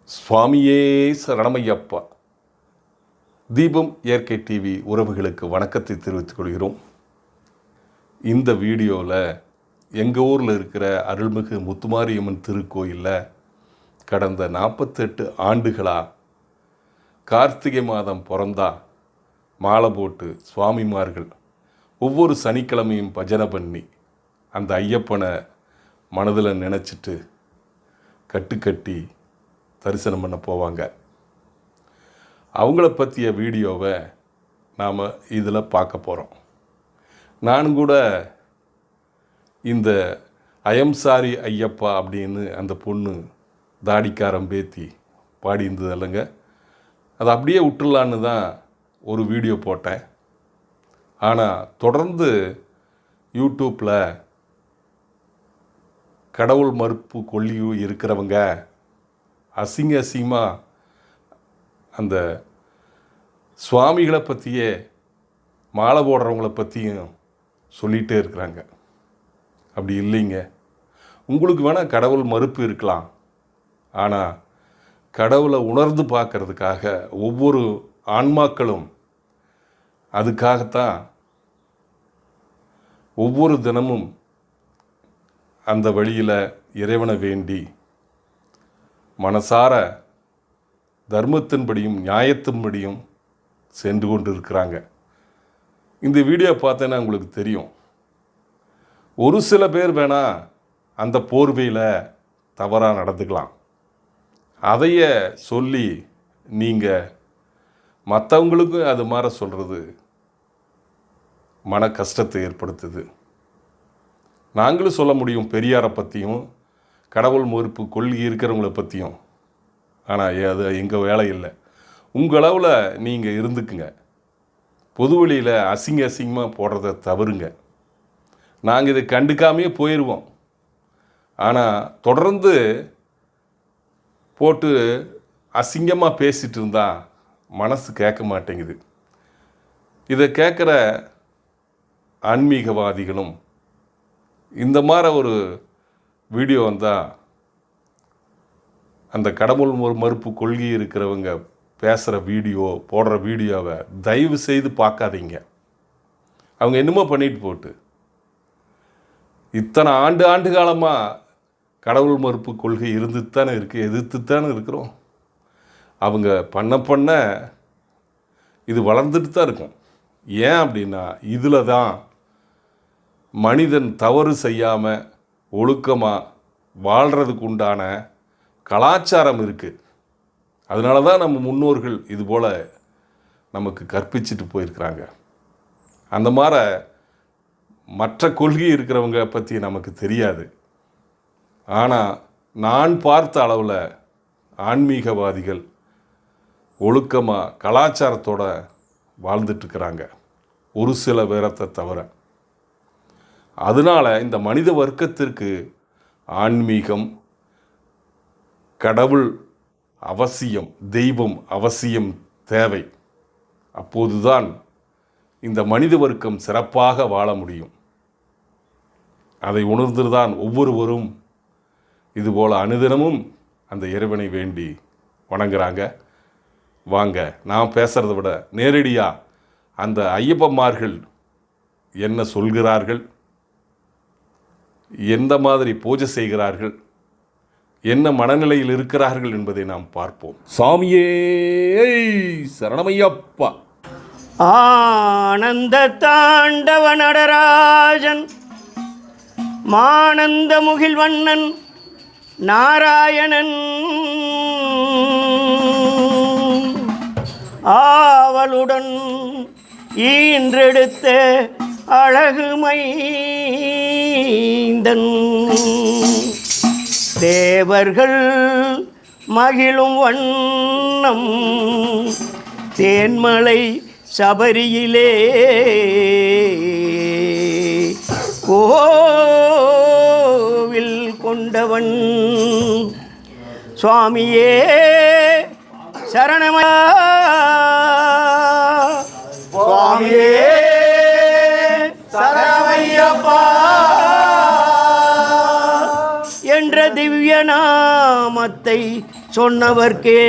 சுவாமியே சரணமையப்பா. தீபம் இயற்கை டிவி உறவுகளுக்கு வணக்கத்தை தெரிவித்துக் கொள்கிறோம். இந்த வீடியோவில் எங்கள் ஊரில் இருக்கிற அருள்மிகு முத்துமாரியம்மன் திருக்கோயிலில் கடந்த 48 ஆண்டுகளாக கார்த்திகை மாதம் பிறந்தா மாலை போட்டு சுவாமிமார்கள் ஒவ்வொரு சனிக்கிழமையும் பஜனை பண்ணி அந்த ஐயப்பனை மனதில் நினச்சிட்டு கட்டி தரிசனம் பண்ண போவாங்க. அவங்கள பற்றிய வீடியோவை நாம் இதில் பார்க்க போகிறோம். நானும் கூட இந்த ஐயம்சாரி ஐயப்பா அப்படின்னு அந்த பொண்ணு தாடிக்காரம் பேத்தி பாடியிருந்தது இல்லைங்க, அதை அப்படியே விட்டுடலான்னு தான் ஒரு வீடியோ போட்டேன். ஆனால் தொடர்ந்து யூடியூப்பில் கடவுள் மறுப்பு கொள்ளி இருக்கிறவங்க அசிங்கமாக அந்த சுவாமிகளை பற்றியே மாலை போடுறவங்கள பற்றியும் சொல்லிகிட்டே இருக்கிறாங்க. அப்படி இல்லைங்க. உங்களுக்கு வேணால் கடவுள் மறுப்பு இருக்கலாம், ஆனால் கடவுளை உணர்ந்து பார்க்கறதுக்காக ஒவ்வொரு ஆன்மாக்களும் அதுக்காகத்தான் ஒவ்வொரு தினமும் அந்த வழியில் இறைவனை வேண்டி மனசார தர்மத்தின்படியும் நியாயத்தின்படியும் சென்று கொண்டு இருக்கிறாங்க. இந்த வீடியோ பார்த்தேன்னா உங்களுக்கு தெரியும். ஒரு சில பேர் வேணால் அந்த போர்வையில் தவறாக நடந்துக்கலாம். அதைய சொல்லி நீங்கள் மற்றவங்களுக்கும் அது மாதிரி சொல்கிறது மன கஷ்டத்தை ஏற்படுத்துது. நாங்களும் சொல்ல முடியும் பெரியாரை பற்றியும் கடவுள் மறுப்பு கொள்கை இருக்கிறவங்கள பற்றியும். ஆனால் அது எங்கள் வேலை இல்லை. உங்கள் அளவில் நீங்கள் இருந்துக்குங்க. பொது வழியில் அசிங்கமாக போடுறத தவறுங்க. நாங்கள் இதை கண்டுக்காமையே போயிடுவோம். ஆனால் தொடர்ந்து போட்டு அசிங்கமாக பேசிகிட்டு இருந்தால் மனசு கேட்க மாட்டேங்குது. இதை கேட்குற ஆன்மீகவாதிகளும் இந்த மாதிரி ஒரு வீடியோ வந்தால் அந்த கடவுள் மறுப்பு கொள்கை இருக்கிறவங்க பேசுகிற வீடியோ போடுற வீடியோவை தயவு செய்து பார்க்காதீங்க. அவங்க என்னமோ பண்ணிட்டு போட்டு இத்தனை ஆண்டு காலமாக கடவுள் மறுப்பு கொள்கை இருந்துட்டு தானே இருக்குது, எதிர்த்து தானே இருக்கிறோம். அவங்க பண்ண இது வளர்ந்துட்டு தான் இருக்கும். ஏன் அப்படின்னா இதில் தான் மனிதன் தவறு செய்யாமல் ஒழுக்கமாக வாழ்கிறதுக்கு உண்டான கலாச்சாரம் இருக்குது. அதனால தான் நம்ம முன்னோர்கள் இதுபோல் நமக்கு கற்பிச்சுட்டு போயிருக்கிறாங்க. அந்த மாதிரி மற்ற கொள்கை இருக்கிறவங்க பற்றி நமக்கு தெரியாது. ஆனால் நான் பார்த்த அளவில் ஆன்மீகவாதிகள் ஒழுக்கமாக கலாச்சாரத்தோடு வாழ்ந்துட்டுருக்கிறாங்க, ஒரு சில பேரத்தை தவிர. அதனால் இந்த மனித வர்க்கத்திற்கு ஆன்மீகம், கடவுள் அவசியம், தெய்வம் அவசியம் தேவை. அப்போதுதான் இந்த மனித வர்க்கம் சிறப்பாக வாழ முடியும். அதை உணர்ந்துதான் ஒவ்வொருவரும் இதுபோல் அனுதினமும் அந்த இறைவனை வேண்டி வணங்குறாங்க. வாங்க, நான் பேசுகிறத விட நேரடியாக அந்த ஐயப்பன்மார்கள் என்ன சொல்கிறார்கள், எந்த மாதிரி பூஜை செய்கிறார்கள், என்ன மனநிலையில் இருக்கிறார்கள் என்பதை நாம் பார்ப்போம். சாமியே சரணமையப்பா. ஆனந்த தாண்டவ நடராஜன், மானந்த முகில்வண்ணன் நாராயணன், ஆவலுடன் ஈன்றெடுத்த அழகுமைந்தன், தேவர்கள் மகிழும் வண்ணம் தேன்மலை சபரியிலே கோவில் கொண்டவன் சுவாமியே சரணம. சுவாமியே சரணமையப்பா என்ற திவ்ய நாமத்தை சொன்னவர்க்கே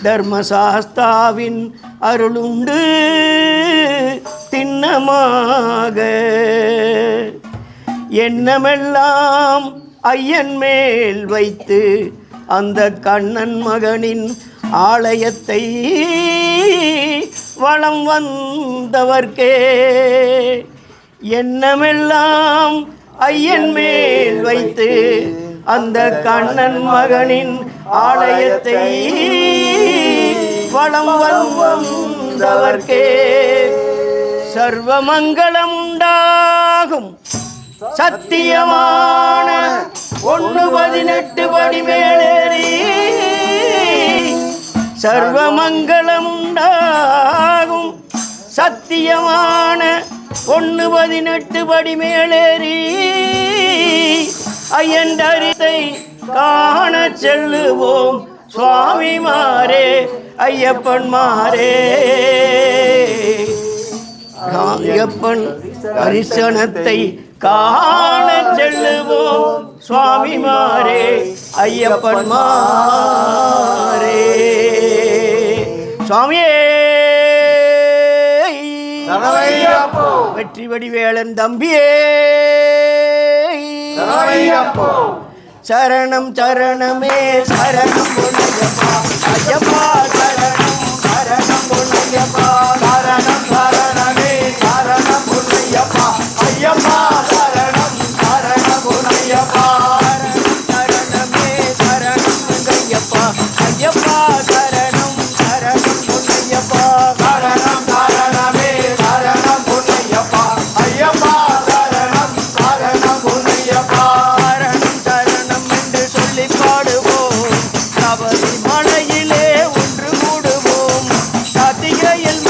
தர்மசாஸ்தாவின் அருளுண்டு திண்ணமாக. எண்ணமெல்லாம் ஐயன் மேல் வைத்து அந்த கண்ணன் மகனின் ஆலயத்தை வலம் வந்தவர்க்கே. எண்ணமெல்லாம் ஐயன் மேல் வைத்து அந்த கண்ணன் மகனின் ஆலயத்தை வலம் வந்தவர்க்கே சர்வமங்கலம் உண்டாகும் சத்தியமான 1:18 படி மேலேறி சர்வமங்கலம் உண்டாகும் சத்தியமான 1:18 படி மேலேறி ஐயண்டரித்தை காண செல்லுவோம் சுவாமிமாரே ஐயப்பன்மாரே. ஐயப்பன் தரிசனத்தை காண செல்லுவோம் சுவாமிமாரே ஐயப்பன்மாரே. சுவாமியே வெற்றி வடிவேலன் தம்பியே சரணம் சரணமே சரணம் பொன்னையப்பா ஐயப்பா சரணம் சரணம் பொன்னையப்பா சரணம் சரணமே சரணம் பொன்னையப்பா ஐயப்பா சரணம் சரணம் பொன்னையப்பா சரணமே சரணம் பொன்னையப்பா ஐயப்பா சரணம் சரணம் பொன்னையப்பா சரணம் சரணமே சரணம் பொன்னையப்பா ஐயப்பா சரணம் சரணம் பொன்னையப்பா. பாடுவோம் சபரி மலையிலே ஒன்று கூடுவோம் கார்த்திகையில்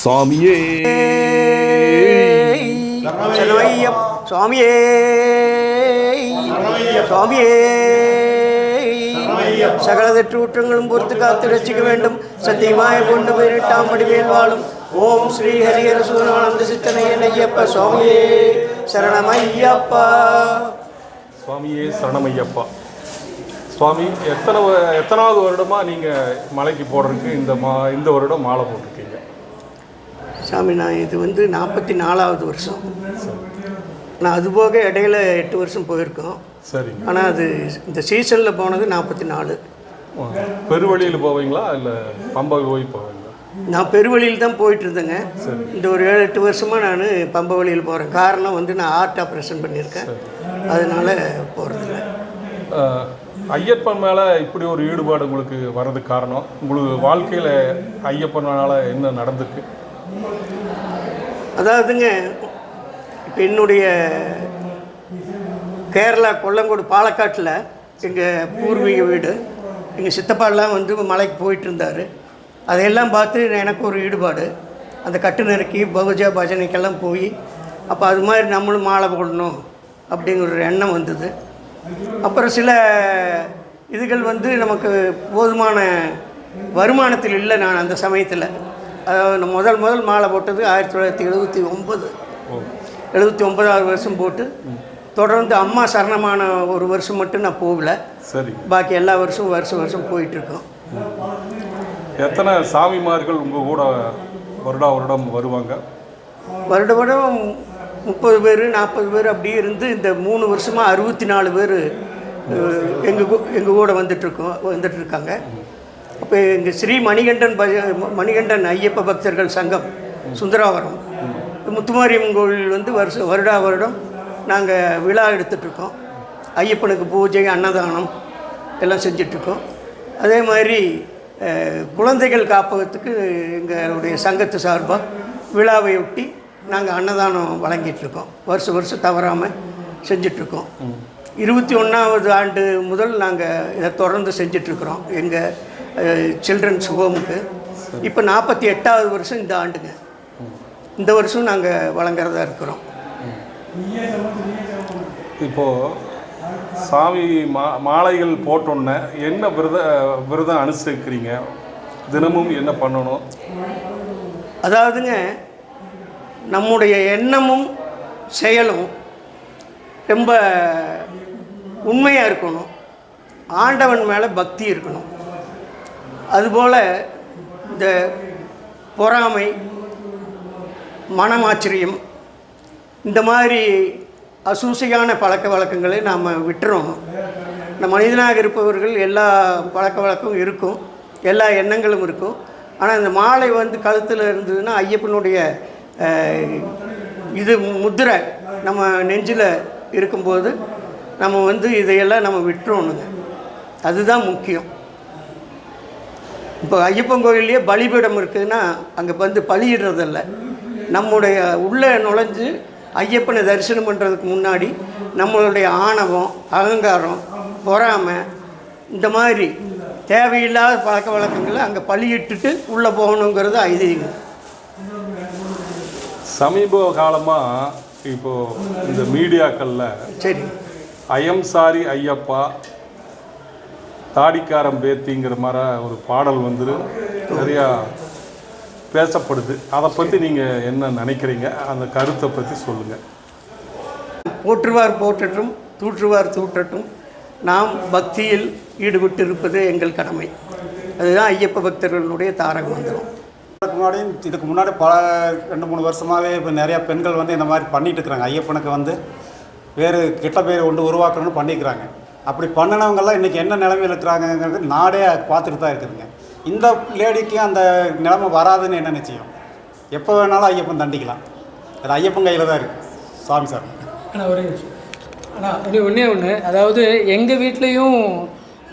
சாமியே சரணமையம் சுவாமியே சுவாமியே சகலதற்று ஊற்றங்களும் பொறுத்து காத்து ரசிக்க வேண்டும் சத்தியமாய கொண்டு பேரிட்டாம் வடிவேல் வாழும் ஓம் ஸ்ரீ ஹரிஹர சூனானந்த சித்தனையன் ஐயப்ப சுவாமியே சரணமையப்பா. சுவாமியே சரணமையப்பா. சுவாமி எத்தனாவது வருடமாக நீங்கள் மலைக்கு போடுறதுக்கு இந்த வருடம் மாலை போட்டிருக்கீங்க? சாமி நான் இது 44வது வருஷம். நான் அதுபோக இடையில 8 வருஷம் போயிருக்கோம். சரி. ஆனால் அது இந்த சீசனில் போனது 44. பெருவழியில் போவீங்களா இல்லை பம்பை போய் போவீங்களா? நான் பெருவழியில் தான் போயிட்டு இருந்தேங்க. இந்த ஒரு 7-8 வருஷமாக நான் பம்பை வழியில் போகிறேன். காரணம் நான் ஹார்ட் ஆப்ரேஷன் பண்ணியிருக்கேன், அதனால் போகிறதில்ல. ஐயப்பன் மேலே இப்படி ஒரு ஈடுபாடு உங்களுக்கு வர்றதுக்கு காரணம், உங்களுக்கு வாழ்க்கையில் ஐயப்பனால் என்ன நடந்திருக்கு? அதாவதுங்க, இப்போ என்னுடைய கேரளா கொல்லங்கோடு பாலக்காட்டில் எங்கள் பூர்வீக வீடு, எங்கள் சித்தப்பாலாம் மலைக்கு போயிட்டு இருந்தார். அதையெல்லாம் பார்த்து எனக்கு ஒரு ஈடுபாடு. அந்த கட்டு நறுக்கி பகுஜா பஜனைக்கெல்லாம் போய் அப்போ அது மாதிரி நம்மளும் மாலை போடணும் அப்படிங்கிற ஒரு எண்ணம் வந்தது. அப்புறம் சில இதுகள் நமக்கு போதுமான வருமானத்தில் இல்லை. நான் அந்த சமயத்தில் அதாவது முதல் மாலை போட்டது 1979 வருஷம் போட்டு தொடர்ந்து அம்மா சரணமான ஒரு வருஷம் மட்டும் நான் போகல. சரி. பாக்கி எல்லா வருஷம் போயிட்டுருக்கோம். எத்தனை சாமிமார்கள் உங்கள் கூட வருடம் வருவாங்க? வருடம் 30 பேர் 40 பேர் அப்படி இருந்து இந்த 3 வருஷமாக 64 பேர் எங்கள் கூட வந்துட்டுருக்காங்க. அப்போ எங்கள் ஸ்ரீ மணிகண்டன் ஐயப்ப பக்தர்கள் சங்கம் சுந்தராவரம் முத்துமாரியம்மன் கோவில் வருடம் நாங்கள் விழா எடுத்துகிட்ருக்கோம். ஐயப்பனுக்கு பூஜை அன்னதானம் எல்லாம் செஞ்சிட்ருக்கோம். அதே மாதிரி குழந்தைகள் காப்பகத்துக்கு எங்களுடைய சங்கத்து சார்பாக விழாவை ஒட்டி நாங்கள் அன்னதானம் வழங்கிட்டுருக்கோம். வருஷம் தவறாமல் செஞ்சிட்ருக்கோம். 21வது ஆண்டு முதல் நாங்கள் இதை தொடர்ந்து செஞ்சிட்ருக்குறோம் எங்கள் சில்ட்ரன்ஸ் ஹோமுக்கு. இப்போ 48வது வருஷம் இந்த ஆண்டுங்க. இந்த வருஷம் நாங்கள் வழங்குறதா இருக்கிறோம். இப்போது சாமி மாலைகள் போட்டோன்னே என்ன விரதம் அனுசரிக்கிறீங்க? தினமும் என்ன பண்ணணும்? அதாவதுங்க, நம்முடைய எண்ணமும் செயலும் ரொம்ப உண்மையாக இருக்கணும். ஆண்டவன் மேலே பக்தி இருக்கணும். அதுபோல் இந்த பொறாமை, மனமாச்சரியம், இந்த மாதிரி அசூசையான பழக்க வழக்கங்களை நாம் விட்டுறணும். நம்ம மனிதனாக இருப்பவர்கள் எல்லா பழக்க வழக்கமும் இருக்கும், எல்லா எண்ணங்களும் இருக்கும். ஆனால் இந்த மாலை கழுத்தில் இருந்ததுன்னா ஐயப்பனுடைய இது முத்திரை நம்ம நெஞ்சில் இருக்கும்போது நம்ம இதையெல்லாம் நம்ம விட்டுறணுங்க. அதுதான் முக்கியம். இப்போ ஐயப்பன் கோயிலே பலிபீடம் இருக்குதுன்னா அங்கே பலியிடுறதில்ல. நம்முடைய உள்ளே நுழைஞ்சு ஐயப்பனை தரிசனம் பண்ணுறதுக்கு முன்னாடி நம்மளுடைய ஆணவம், அகங்காரம், பொறாமை, இந்த மாதிரி தேவையில்லாத பழக்க வழக்கங்களை அங்கே பலியிட்டுட்டு உள்ளே போகணுங்கிறது ஐதீகம். சமீப காலமாக இப்போது இந்த மீடியாக்களில் சரி ஐயம் சாரி ஐயப்பா, தாடிக்காரம் பேத்திங்கிற மாதிரி ஒரு பாடல் நிறையா பேசப்படுது. அதை பற்றி நீங்கள் என்ன நினைக்கிறீங்க? அந்த கருத்தை பற்றி சொல்லுங்கள். போற்றுவார் போற்றட்டும், தூற்றுவார் தூற்றட்டும், நாம் பக்தியில் ஈடுபட்டு இருப்பது எங்கள் கடமை. அதுதான் ஐயப்ப பக்தர்களுடைய தாரக மந்திரம். இதுக்கு முன்னாடி பல 2-3 வருஷமாகவே இப்போ நிறையா பெண்கள் இந்த மாதிரி பண்ணிகிட்டு இருக்கிறாங்க. ஐயப்பனுக்கு வேறு கெட்ட பேர் உருவாக்கணும்னு பண்ணிக்கிறாங்க. அப்படி பண்ணினவங்கெல்லாம் இன்றைக்கி என்ன நிலைமையில் இருக்கிறாங்கங்கிறது நாடே பார்த்துட்டு தான் இருக்குதுங்க. இந்த லேடிக்கு அந்த நிலைமை வராதுன்னு என்ன நிச்சயம்? எப்போ வேணாலும் ஐயப்பன் தண்டிக்கலாம். அது ஐயப்பன் கையில் தான் இருக்குது. சாமி சார். ஒன்று அதாவது எங்கள் வீட்லேயும்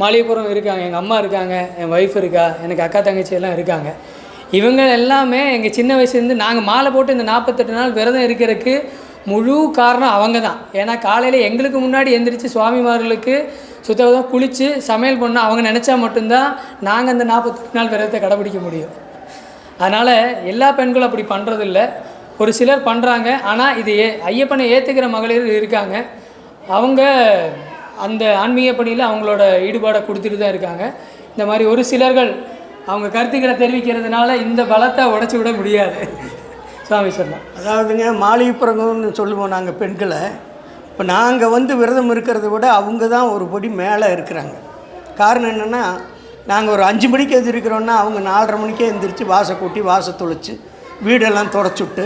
மாளிகைப்புறம் இருக்காங்க, எங்கள் அம்மா இருக்காங்க, என் ஒய்ஃப் இருக்கா, எனக்கு அக்கா தங்கச்சி எல்லாம் இருக்காங்க. இவங்க எல்லாமே எங்கள் சின்ன வயசுலேருந்து நாங்கள் மாலை போட்டு இந்த 48 நாள் விரதம் இருக்கிறதுக்கு முழு காரணம் அவங்க தான். ஏன்னா காலையில் எங்களுக்கு முன்னாடி எந்திரிச்சு சுவாமிமார்களுக்கு சுத்தமாக குளித்து சமையல் பண்ண அவங்க நினச்சா மட்டும்தான் நாங்கள் அந்த 48 நாள் விரதத்தை கடைப்பிடிக்க முடியும். அதனால் எல்லா பெண்களும் அப்படி பண்ணுறதில்ல, ஒரு சிலர் பண்ணுறாங்க. ஆனால் இது ஐயப்பனை ஏற்றுக்கிற மகளிர் இருக்காங்க. அவங்க அந்த ஆன்மீக பணியில் அவங்களோட ஈடுபாடை கொடுத்துட்டு தான் இருக்காங்க. இந்த மாதிரி ஒரு சிலர்கள் அவங்க கருத்துக்களை தெரிவிக்கிறதுனால இந்த பலத்தை உடச்சி விட முடியாது. சாமி சொல்லலாம். அதாவதுங்க, மாளிகைப்புறங்கன்னு சொல்லுவோம் நாங்கள் பெண்களை. இப்போ நாங்கள் வந்து விரதம் இருக்கிறத விட அவங்க தான் ஒரு படி மேலே இருக்கிறாங்க. காரணம் என்னென்னா, நாங்கள் ஒரு 5 மணிக்கு எழுந்திருக்கிறோன்னா அவங்க 4:30 மணிக்கே எழுந்திரிச்சு வாசை கூட்டி வாசை தொளிச்சு வீடெல்லாம் தொடச்சுட்டு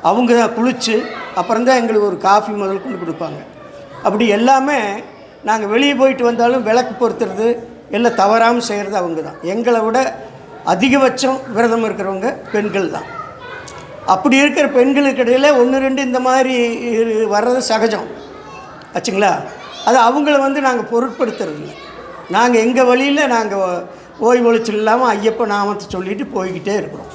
அவங்க தான் குளித்து அப்புறம் தான் எங்களுக்கு ஒரு காஃபி முதல் கொண்டு கொடுப்பாங்க. அப்படி எல்லாமே நாங்கள் வெளியே போயிட்டு வந்தாலும் விளக்கு பொருத்துறது எல்லாம் தவறாமல் செய்கிறது அவங்க தான். எங்களை விட அதிகபட்சம் விரதம் இருக்கிறவங்க பெண்கள் தான். அப்படி இருக்கிற பெண்களுக்கு இடையில் 1-2 இந்த மாதிரி வர்றது சகஜம் ஆச்சுங்களா. அது அவங்கள வந்து நாங்கள் பொருட்படுத்துறதில்ல. நாங்கள் எங்கள் வழியில் நாங்கள் ஓய்வொழிச்சு இல்லாமல் ஐயப்ப நாமத்தை சொல்லிட்டு போய்கிட்டே இருக்கிறோம்.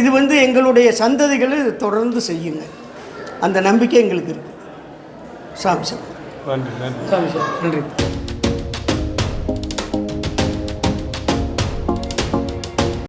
இது வந்து எங்களுடைய சந்ததிகள் தொடர்ந்து செய்யுங்க, அந்த நம்பிக்கை எங்களுக்கு இருக்குது. சாமி சார் நன்றி நன்றி. சாமி சார் நன்றி.